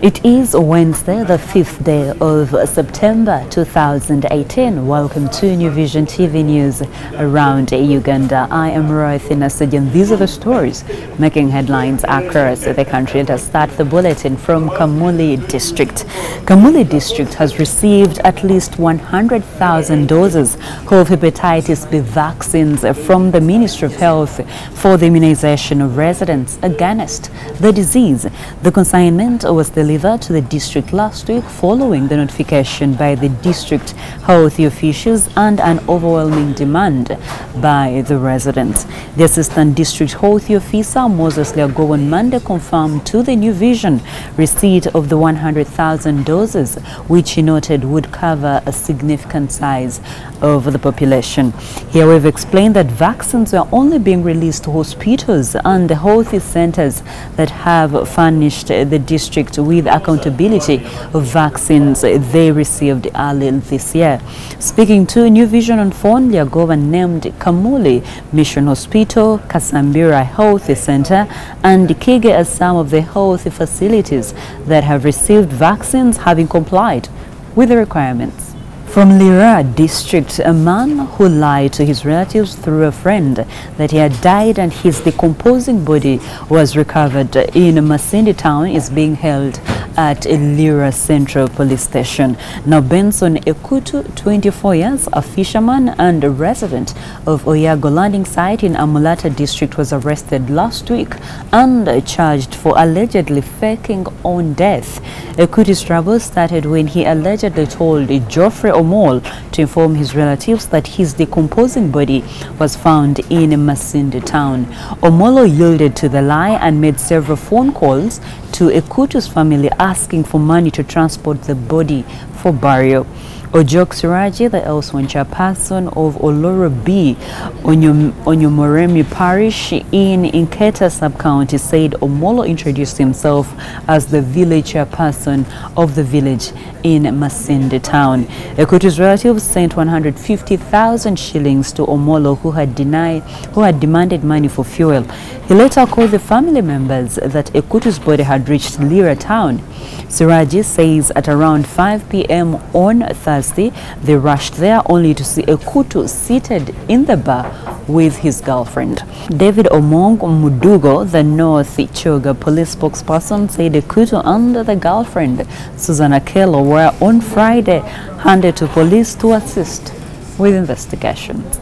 It is Wednesday, the 5th day of September 2018. Welcome to New Vision TV News around Uganda. I am Roythin Asaj, and these are the stories making headlines across the country. Let us start the bulletin from Kamuli district. Kamuli district has received at least 100,000 doses of hepatitis B vaccines from the Ministry of Health for the immunization of residents against the disease. The consignment was delivered to the district last week following the notification by the district health officials and an overwhelming demand by the residents. The assistant district health officer Moses Leago on Monday confirmed to the New Vision receipt of the 100,000 doses, which he noted would cover a significant size of the population. He, however, explained that vaccines were only being released to hospitals and the health centers that have furnished the district with accountability of vaccines they received early this year. Speaking to New Vision on phone, Leago named Kamuli Mission Hospital, Kasambira Health Center, and Kige as some of the health facilities that have received vaccines having complied with the requirements. From Lira district, a man who lied to his relatives through a friend that he had died and his decomposing body was recovered in Masindi town is being held at Lira Central Police Station. Now, Benson Ekutu, 24 years, a fisherman and a resident of Oyago landing site in Amulata district, was arrested last week and charged for allegedly faking own death. Ekutu's trouble started when he allegedly told Geoffrey Omol to inform his relatives that his decomposing body was found in Masindi town. Omolo yielded to the lie and made several phone calls to Ekutu's family asking for money to transport the body for burial. Ojok Siraji, the elsewhere chairperson of Oloro B, Onyomoremi Parish in Inketa sub-county, said Omolo introduced himself as the village chairperson of the village in Masindi town. Ekutu's relatives sent 150,000 shillings to Omolo, who had demanded money for fuel. He later called the family members that Ekutu's body had reached Lira town. Siraji says at around 5 p.m. on Thursday, they rushed there only to see Ekutu seated in the bar with his girlfriend. David Omong Mudugo, the North Choga police spokesperson, said Ekutu and the girlfriend, Susanna Kello, were on Friday handed to police to assist with investigations.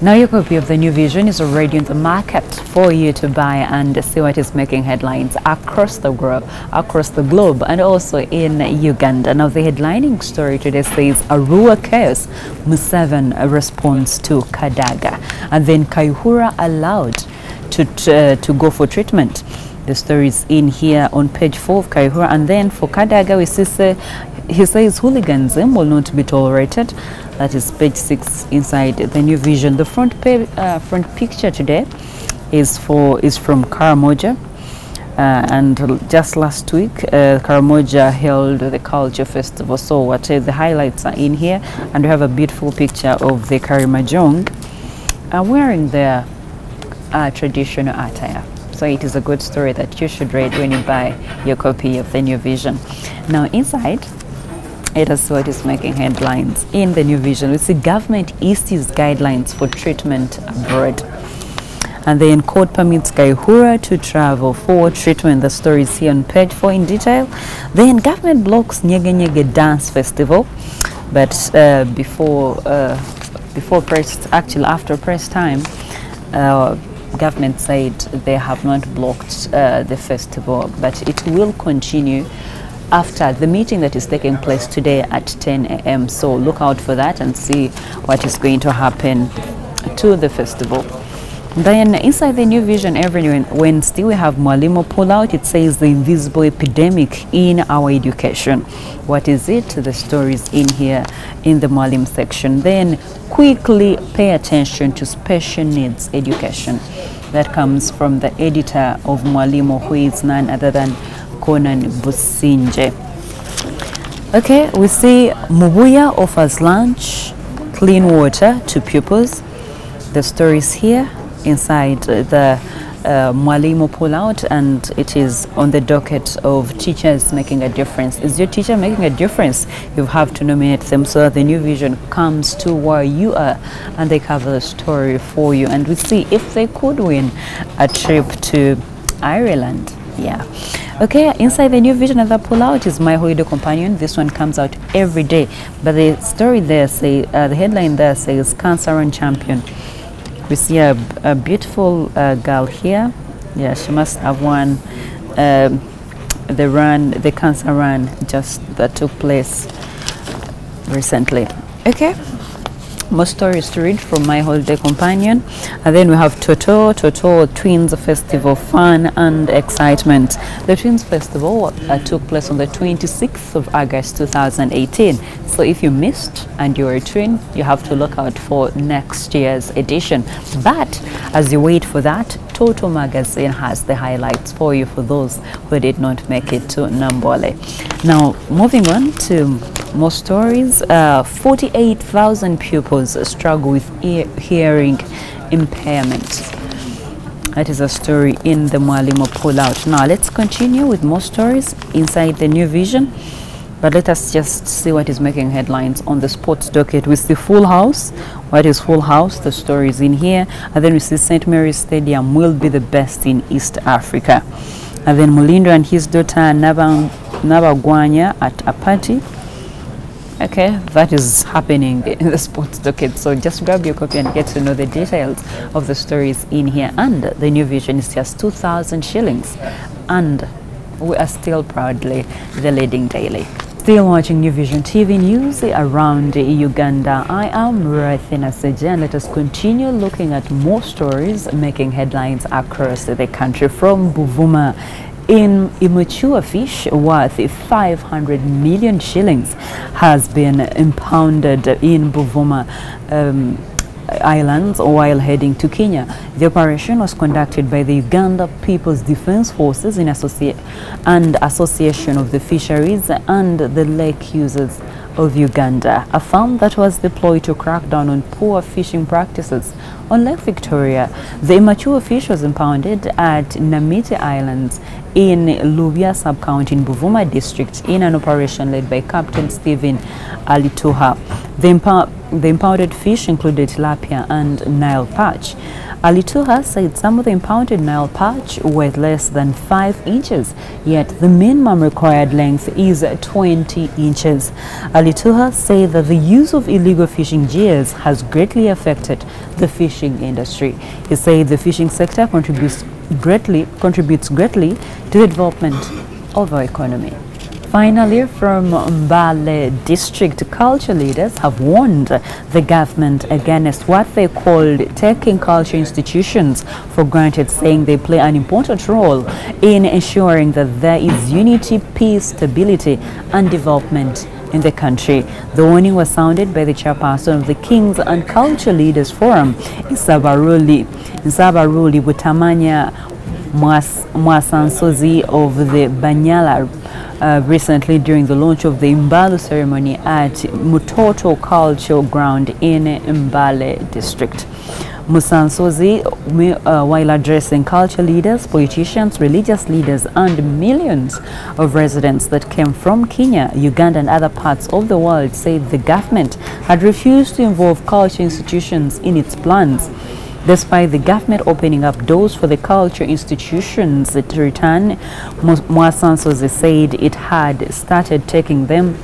Now your copy of the New Vision is already in the market for you to buy and see what is making headlines across the globe and also in Uganda. Now the headlining story today says Arua chaos, Museveni responds to Kadaga, and then Kaihura allowed to go for treatment. The story is in here on page 4 of Kaihura, and then for Kadaga he says hooliganism will not be tolerated. That is page 6 inside the New Vision. The front picture today is from Karamoja, and just last week Karamoja held the culture festival. So what the highlights are in here, and we have a beautiful picture of the Karimajong wearing their traditional attire. So it is a good story that you should read when you buy your copy of the New Vision. Now inside, it is what is making headlines in the New Vision. We see government issues guidelines for treatment abroad. And then court permits Kaihura to travel for treatment. The story is here on page 4 in detail. Then government blocks Nyege Nyege Dance Festival. But after press time, government said they have not blocked the festival, but it will continue after the meeting that is taking place today at 10 a.m. So look out for that and see what is going to happen to the festival. Then inside the New Vision every Wednesday we have Mwalimu pull out. It says the invisible epidemic in our education. What is it? The stories in here in the Mwalim section. Then quickly pay attention to special needs education. That comes from the editor of Mwalimu, who is none other than Conan Businje. Okay, we see Mubuya offers lunch, clean water to pupils. The stories here inside the Mwalimu pullout, and it is on the docket of teachers making a difference. Is your teacher making a difference? You have to nominate them so that the New Vision comes to where you are and they cover the story for you, and we see if they could win a trip to Ireland. Yeah. Okay, inside the New Vision, another pullout is My Holiday Companion. This one comes out every day, but the story there say the headline there says Cancer Run Champion. We see a beautiful girl here. Yeah, she must have won the cancer run that took place recently. Okay, more stories to read from My Holiday Companion. And then we have Toto Twins Festival, fun and excitement. The Twins Festival took place on the 26th of August 2018. So if you missed and you're a twin, you have to look out for next year's edition. But as you wait for that, Toto Magazine has the highlights for you for those who did not make it to Nambole. Now, moving on to more stories. 48,000 pupils struggle with hearing impairment. That is a story in the Mwalimu pullout. Now, let's continue with more stories inside the New Vision. But let us just see what is making headlines on the sports docket. We see Full House. What is Full House? The story is in here. And then we see St. Mary's Stadium will be the best in East Africa. And then Mulindo and his daughter Nabagwanya at a party. Okay, that is happening in the sports docket. So just grab your copy and get to know the details of the stories in here. And the New Vision is just 2,000 shillings. And we are still proudly the leading daily. Still watching New Vision TV news around Uganda. I am Rathina Seja, and let us continue looking at more stories making headlines across the country. From Buvuma, in immature fish worth 500 million shillings has been impounded in Buvuma Islands while heading to Kenya. The operation was conducted by the Uganda People's Defense Forces in association of the fisheries and the lake users of Uganda, a firm that was deployed to crack down on poor fishing practices on Lake Victoria. The immature fish was impounded at Namiti Islands in Lubya sub-county in Buvuma district in an operation led by Captain Stephen Alituha. The impounded fish included tilapia and Nile perch. Alituha said some of the impounded Nile perch were less than 5 inches, yet the minimum required length is 20 inches. Alituha said that the use of illegal fishing gears has greatly affected the fishing industry. He said the fishing sector contributes greatly to the development of our economy. Finally, from Mbale district, culture leaders have warned the government against what they called taking culture institutions for granted, saying they play an important role in ensuring that there is unity, peace, stability and development in the country. The warning was sounded by the chairperson of the Kings and Culture Leaders Forum, Isabaruli Butamanya Mwasansozi of the Banyala recently during the launch of the Mbale ceremony at Mutoto Cultural Ground in Mbale district. Musansozi, while addressing culture leaders, politicians, religious leaders and millions of residents that came from Kenya, Uganda and other parts of the world, said the government had refused to involve culture institutions in its plans. Despite the government opening up doors for the culture institutions to return, Mwasansozi said it had started taking them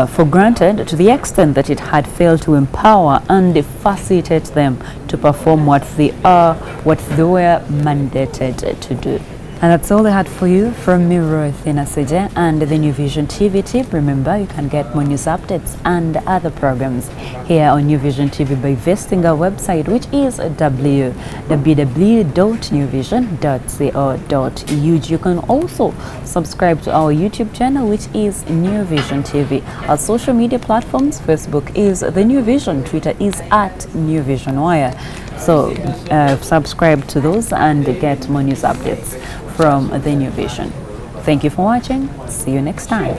for granted to the extent that it had failed to empower and facilitate them to perform what they were mandated to do. And that's all I had for you from me, Rathina Seja, and the New Vision TV tip. Remember, you can get more news updates and other programs here on New Vision TV by visiting our website, which is www.newvision.co.ug. You can also subscribe to our YouTube channel, which is New Vision TV. Our social media platforms, Facebook is The New Vision, Twitter is @NewVisionWire. So subscribe to those and get more news updates from The New Vision. Thank you for watching. See you next time.